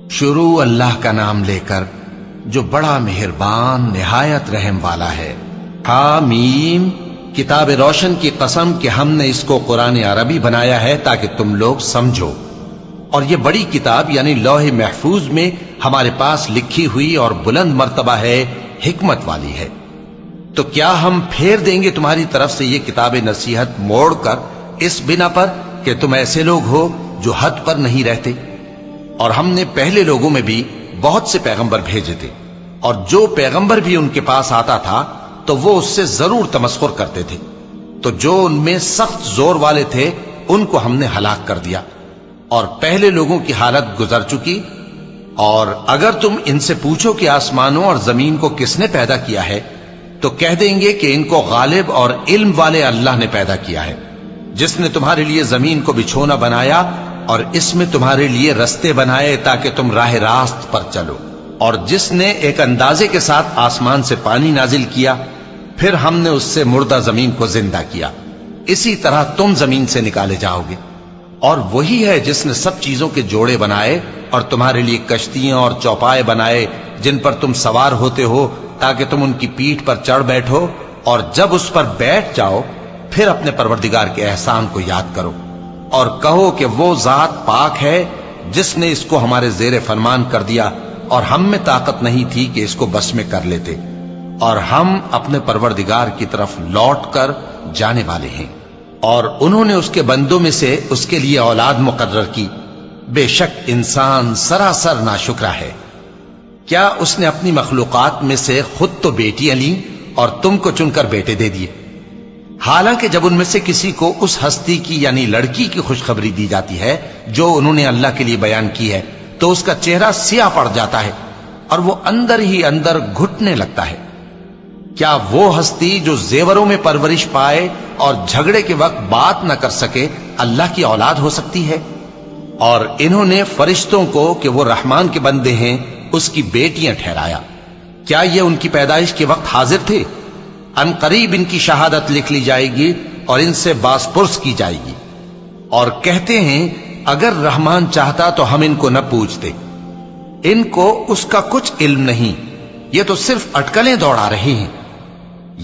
شروع اللہ کا نام لے کر جو بڑا مہربان نہایت رحم والا ہے۔ حامیم، کتاب روشن کی قسم کہ ہم نے اس کو قرآن عربی بنایا ہے تاکہ تم لوگ سمجھو، اور یہ بڑی کتاب یعنی لوح محفوظ میں ہمارے پاس لکھی ہوئی اور بلند مرتبہ ہے، حکمت والی ہے۔ تو کیا ہم پھیر دیں گے تمہاری طرف سے یہ کتاب نصیحت موڑ کر اس بنا پر کہ تم ایسے لوگ ہو جو حد پر نہیں رہتے؟ اور ہم نے پہلے لوگوں میں بھی بہت سے پیغمبر بھیجے تھے، اور جو پیغمبر بھی ان کے پاس آتا تھا تو وہ اس سے ضرور تمسخر کرتے تھے، تو جو ان میں سخت زور والے تھے ان کو ہم نے ہلاک کر دیا، اور پہلے لوگوں کی حالت گزر چکی۔ اور اگر تم ان سے پوچھو کہ آسمانوں اور زمین کو کس نے پیدا کیا ہے تو کہہ دیں گے کہ ان کو غالب اور علم والے اللہ نے پیدا کیا ہے، جس نے تمہارے لیے زمین کو بچھونا بنایا اور اس میں تمہارے لیے رستے بنائے تاکہ تم راہ راست پر چلو، اور جس نے ایک اندازے کے ساتھ آسمان سے پانی نازل کیا، پھر ہم نے اس سے مردہ زمین کو زندہ کیا، اسی طرح تم زمین سے نکالے جاؤ گے۔ اور وہی ہے جس نے سب چیزوں کے جوڑے بنائے اور تمہارے لیے کشتیاں اور چوپائے بنائے جن پر تم سوار ہوتے ہو تاکہ تم ان کی پیٹھ پر چڑھ بیٹھو، اور جب اس پر بیٹھ جاؤ پھر اپنے پروردگار کے احسان کو یاد کرو اور کہو کہ وہ ذات پاک ہے جس نے اس کو ہمارے زیر فرمان کر دیا اور ہم میں طاقت نہیں تھی کہ اس کو بس میں کر لیتے، اور ہم اپنے پروردگار کی طرف لوٹ کر جانے والے ہیں۔ اور انہوں نے اس کے بندوں میں سے اس کے لیے اولاد مقرر کی، بے شک انسان سراسر ناشکرا ہے۔ کیا اس نے اپنی مخلوقات میں سے خود تو بیٹیاں لیں اور تم کو چن کر بیٹے دے دیے؟ حالانکہ جب ان میں سے کسی کو اس ہستی کی یعنی لڑکی کی خوشخبری دی جاتی ہے جو انہوں نے اللہ کے لیے بیان کی ہے تو اس کا چہرہ سیاہ پڑ جاتا ہے اور وہ اندر ہی اندر گھٹنے لگتا ہے۔ کیا وہ ہستی جو زیوروں میں پرورش پائے اور جھگڑے کے وقت بات نہ کر سکے اللہ کی اولاد ہو سکتی ہے؟ اور انہوں نے فرشتوں کو کہ وہ رحمان کے بندے ہیں اس کی بیٹیاں ٹھہرایا۔ کیا یہ ان کی پیدائش کے وقت حاضر تھے؟ ان قریب ان کی شہادت لکھ لی جائے گی اور ان سے باز پرس کی جائے گی، اور کہتے ہیں اگر رحمان چاہتا تو ہم ان کو نہ پوچھتے، ان کو اس کا کچھ علم نہیں، یہ تو صرف اٹکلیں دوڑا رہے ہیں۔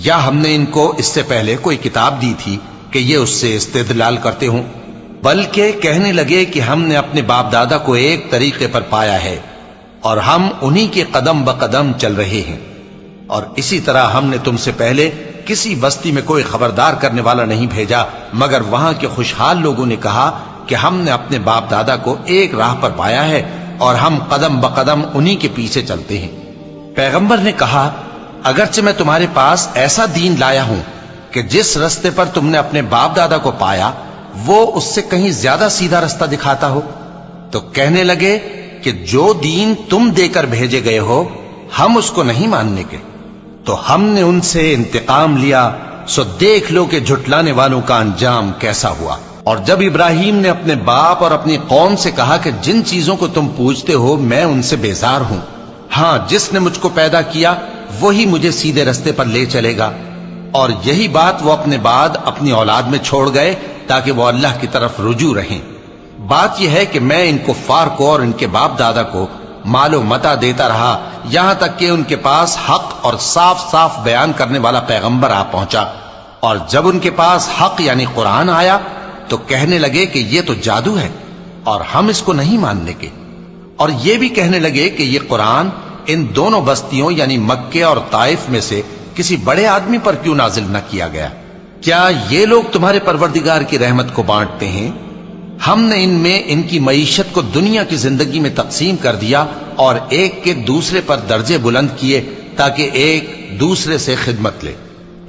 یا ہم نے ان کو اس سے پہلے کوئی کتاب دی تھی کہ یہ اس سے استدلال کرتے ہوں؟ بلکہ کہنے لگے کہ ہم نے اپنے باپ دادا کو ایک طریقے پر پایا ہے اور ہم انہی کے قدم بقدم چل رہے ہیں، اور اسی طرح ہم نے تم سے پہلے کسی بستی میں کوئی خبردار کرنے والا نہیں بھیجا مگر وہاں کے خوشحال لوگوں نے کہا کہ ہم نے اپنے باپ دادا کو ایک راہ پر پایا ہے اور ہم قدم بقدم انہی کے پیچھے چلتے ہیں۔ پیغمبر نے کہا اگرچہ میں تمہارے پاس ایسا دین لایا ہوں کہ جس رستے پر تم نے اپنے باپ دادا کو پایا وہ اس سے کہیں زیادہ سیدھا رستہ دکھاتا ہو، تو کہنے لگے کہ جو دین تم دے کر بھیجے گئے ہو ہم اس کو نہیں ماننے کے، تو ہم نے ان سے انتقام لیا، سو دیکھ لو کہ جھٹلانے والوں کا انجام کیسا ہوا۔ اور جب ابراہیم نے اپنے باپ اور اپنی قوم سے کہا کہ جن چیزوں کو تم پوجتے ہو میں ان سے بیزار ہوں، ہاں جس نے مجھ کو پیدا کیا وہی مجھے سیدھے رستے پر لے چلے گا، اور یہی بات وہ اپنے بعد اپنی اولاد میں چھوڑ گئے تاکہ وہ اللہ کی طرف رجوع رہیں۔ بات یہ ہے کہ میں ان کفار کو اور ان کے باپ دادا کو مال و متاع دیتا رہا یہاں تک کہ ان کے پاس حق اور صاف صاف بیان کرنے والا پیغمبر آ پہنچا، اور جب ان کے پاس حق یعنی قرآن آیا تو کہنے لگے کہ یہ تو جادو ہے اور ہم اس کو نہیں ماننے کے، اور یہ بھی کہنے لگے کہ یہ قرآن ان دونوں بستیوں یعنی مکے اور طائف میں سے کسی بڑے آدمی پر کیوں نازل نہ کیا گیا؟ کیا یہ لوگ تمہارے پروردگار کی رحمت کو بانٹتے ہیں؟ ہم نے ان میں ان کی معیشت کو دنیا کی زندگی میں تقسیم کر دیا اور ایک کے دوسرے پر درجے بلند کیے تاکہ ایک دوسرے سے خدمت لے،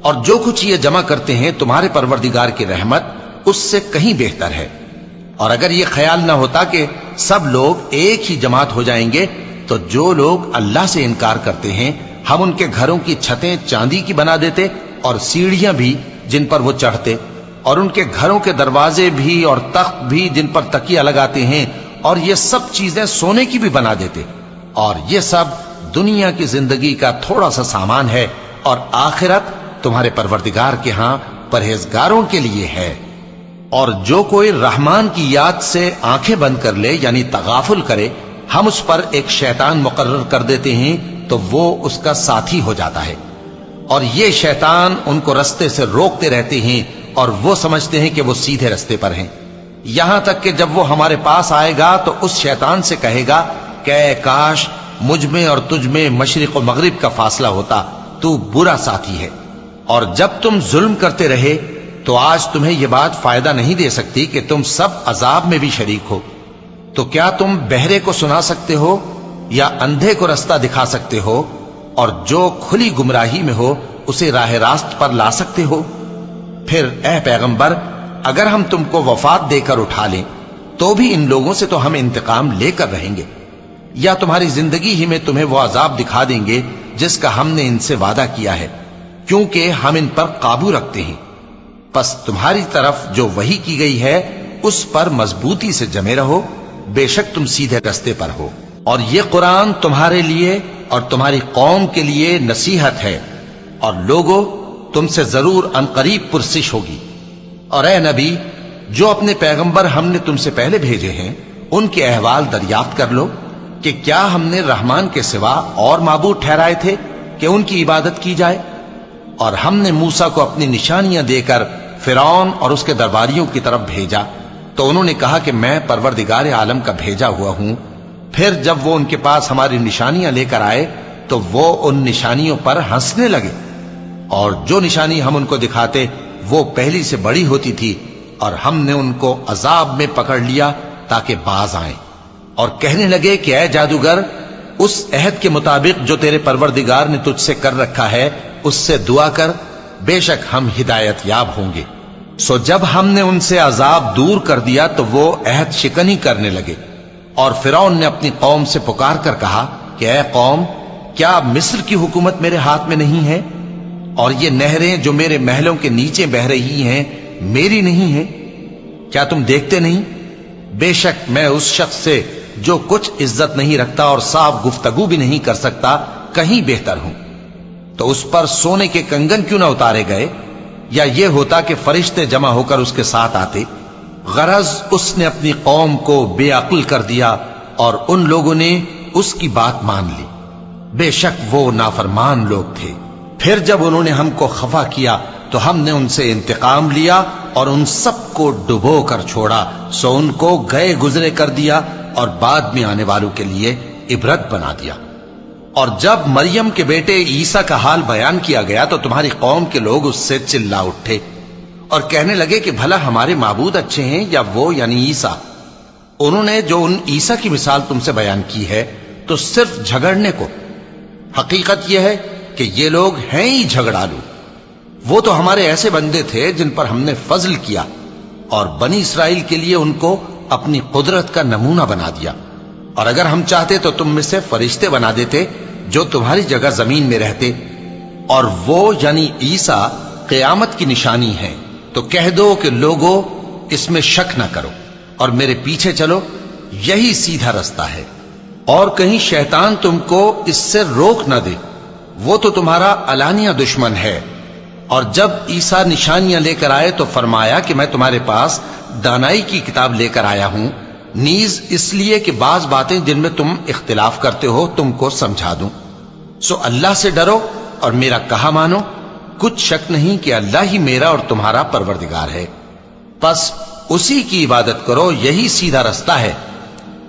اور جو کچھ یہ جمع کرتے ہیں تمہارے پروردگار کی رحمت اس سے کہیں بہتر ہے۔ اور اگر یہ خیال نہ ہوتا کہ سب لوگ ایک ہی جماعت ہو جائیں گے تو جو لوگ اللہ سے انکار کرتے ہیں ہم ان کے گھروں کی چھتیں چاندی کی بنا دیتے اور سیڑھیاں بھی جن پر وہ چڑھتے، اور ان کے گھروں کے دروازے بھی اور تخت بھی جن پر تکیہ لگاتے ہیں اور یہ سب چیزیں سونے کی بھی بنا دیتے، اور یہ سب دنیا کی زندگی کا تھوڑا سا سامان ہے، اور آخرت تمہارے پروردگار کے ہاں پرہیزگاروں کے لیے ہے۔ اور جو کوئی رحمان کی یاد سے آنکھیں بند کر لے یعنی تغافل کرے ہم اس پر ایک شیطان مقرر کر دیتے ہیں تو وہ اس کا ساتھی ہو جاتا ہے، اور یہ شیطان ان کو رستے سے روکتے رہتے ہیں اور وہ سمجھتے ہیں کہ وہ سیدھے رستے پر ہیں، یہاں تک کہ جب وہ ہمارے پاس آئے گا تو اس شیطان سے کہے گا کہ اے کاش مجھ میں اور تجھ میں مشرق و مغرب کا فاصلہ ہوتا، تو برا ساتھی ہے۔ اور جب تم ظلم کرتے رہے تو آج تمہیں یہ بات فائدہ نہیں دے سکتی کہ تم سب عذاب میں بھی شریک ہو۔ تو کیا تم بہرے کو سنا سکتے ہو یا اندھے کو رستہ دکھا سکتے ہو، اور جو کھلی گمراہی میں ہو اسے راہ راست پر لا سکتے ہو؟ پھر اے پیغمبر، اگر ہم تم کو وفات دے کر اٹھا لیں تو بھی ان لوگوں سے تو ہم انتقام لے کر رہیں گے، یا تمہاری زندگی ہی میں تمہیں وہ عذاب دکھا دیں گے جس کا ہم نے ان سے وعدہ کیا ہے، کیونکہ ہم ان پر قابو رکھتے ہیں۔ پس تمہاری طرف جو وحی کی گئی ہے اس پر مضبوطی سے جمے رہو، بے شک تم سیدھے رستے پر ہو، اور یہ قرآن تمہارے لیے اور تمہاری قوم کے لیے نصیحت ہے، اور لوگوں تم سے ضرور عنقریب پرسش ہوگی۔ اور اے نبی، جو اپنے پیغمبر ہم نے تم سے پہلے بھیجے ہیں ان کے احوال دریافت کر لو کہ کیا ہم نے رحمان کے سوا اور معبود ٹھہرائے تھے کہ ان کی عبادت کی جائے؟ اور ہم نے موسیٰ کو اپنی نشانیاں دے کر فرعون اور اس کے درباریوں کی طرف بھیجا تو انہوں نے کہا کہ میں پروردگار عالم کا بھیجا ہوا ہوں۔ پھر جب وہ ان کے پاس ہماری نشانیاں لے کر آئے تو وہ ان نشانیوں پر ہنسنے لگے، اور جو نشانی ہم ان کو دکھاتے وہ پہلی سے بڑی ہوتی تھی، اور ہم نے ان کو عذاب میں پکڑ لیا تاکہ باز آئیں، اور کہنے لگے کہ اے جادوگر، اس عہد کے مطابق جو تیرے پروردگار نے تجھ سے کر رکھا ہے اس سے دعا کر، بے شک ہم ہدایت یاب ہوں گے۔ سو جب ہم نے ان سے عذاب دور کر دیا تو وہ عہد شکنی کرنے لگے، اور فرعون نے اپنی قوم سے پکار کر کہا کہ اے قوم، کیا مصر کی حکومت میرے ہاتھ میں نہیں ہے، اور یہ نہریں جو میرے محلوں کے نیچے بہ رہی ہیں میری نہیں ہیں؟ کیا تم دیکھتے نہیں؟ بے شک میں اس شخص سے جو کچھ عزت نہیں رکھتا اور صاف گفتگو بھی نہیں کر سکتا کہیں بہتر ہوں۔ تو اس پر سونے کے کنگن کیوں نہ اتارے گئے، یا یہ ہوتا کہ فرشتے جمع ہو کر اس کے ساتھ آتے؟ غرض اس نے اپنی قوم کو بے عقل کر دیا اور ان لوگوں نے اس کی بات مان لی، بے شک وہ نافرمان لوگ تھے۔ پھر جب انہوں نے ہم کو خفا کیا تو ہم نے ان سے انتقام لیا اور ان سب کو ڈبو کر چھوڑا، سو ان کو گئے گزرے کر دیا اور بعد میں آنے والوں کے لیے عبرت بنا دیا۔ اور جب مریم کے بیٹے عیسیٰ کا حال بیان کیا گیا تو تمہاری قوم کے لوگ اس سے چلا اٹھے اور کہنے لگے کہ بھلا ہمارے معبود اچھے ہیں یا وہ یعنی عیسیٰ؟ انہوں نے جو ان عیسیٰ کی مثال تم سے بیان کی ہے تو صرف جھگڑنے کو۔ حقیقت یہ ہے کہ یہ لوگ ہیں ہی جھگڑالو۔ وہ تو ہمارے ایسے بندے تھے جن پر ہم نے فضل کیا، اور بنی اسرائیل کے لیے ان کو اپنی قدرت کا نمونہ بنا دیا، اور اگر ہم چاہتے تو تم میں سے فرشتے بنا دیتے جو تمہاری جگہ زمین میں رہتے، اور وہ یعنی عیسیٰ قیامت کی نشانی ہے۔ تو کہہ دو کہ لوگوں اس میں شک نہ کرو اور میرے پیچھے چلو، یہی سیدھا رستہ ہے، اور کہیں شیطان تم کو اس سے روک نہ دے، وہ تو تمہارا علانیہ دشمن ہے۔ اور جب عیسیٰ نشانیاں لے کر آئے تو فرمایا کہ میں تمہارے پاس دانائی کی کتاب لے کر آیا ہوں، نیز اس لیے کہ بعض باتیں جن میں تم اختلاف کرتے ہو تم کو سمجھا دوں۔ سو اللہ سے ڈرو اور میرا کہا مانو، کچھ شک نہیں کہ اللہ ہی میرا اور تمہارا پروردگار ہے، پس اسی کی عبادت کرو، یہی سیدھا رستہ ہے۔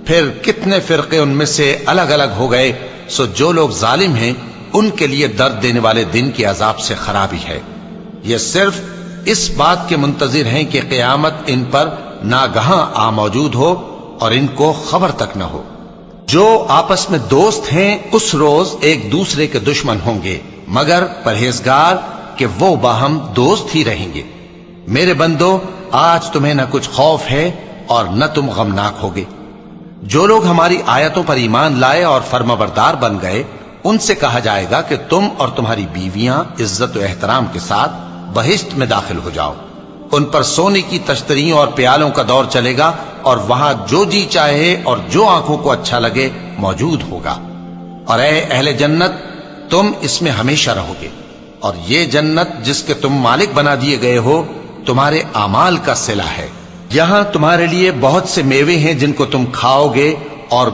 پھر کتنے فرقے ان میں سے الگ الگ ہو گئے، سو جو لوگ ظالم ہیں ان کے لیے درد دینے والے دن کے عذاب سے خرابی ہے۔ یہ صرف اس بات کے منتظر ہیں کہ قیامت ان پر ناگہاں آ موجود ہو اور ان کو خبر تک نہ ہو۔ جو آپس میں دوست ہیں اس روز ایک دوسرے کے دشمن ہوں گے، مگر پرہیزگار کہ وہ باہم دوست ہی رہیں گے۔ میرے بندو، آج تمہیں نہ کچھ خوف ہے اور نہ تم غمناک ہوگے۔ جو لوگ ہماری آیتوں پر ایمان لائے اور فرمانبردار بن گئے ان سے کہا جائے گا کہ تم اور تمہاری بیویاں عزت و احترام کے ساتھ بہشت میں داخل ہو جاؤ۔ ان پر سونے کی تشتریوں اور پیالوں کا دور چلے گا، اور وہاں جو جی چاہے اور جو آنکھوں کو اچھا لگے موجود ہوگا۔ اور اے اہل جنت، تم اس میں ہمیشہ رہو گے، اور یہ جنت جس کے تم مالک بنا دیے گئے ہو تمہارے اعمال کا صلہ ہے۔ یہاں تمہارے لیے بہت سے میوے ہیں جن کو تم کھاؤ گے اور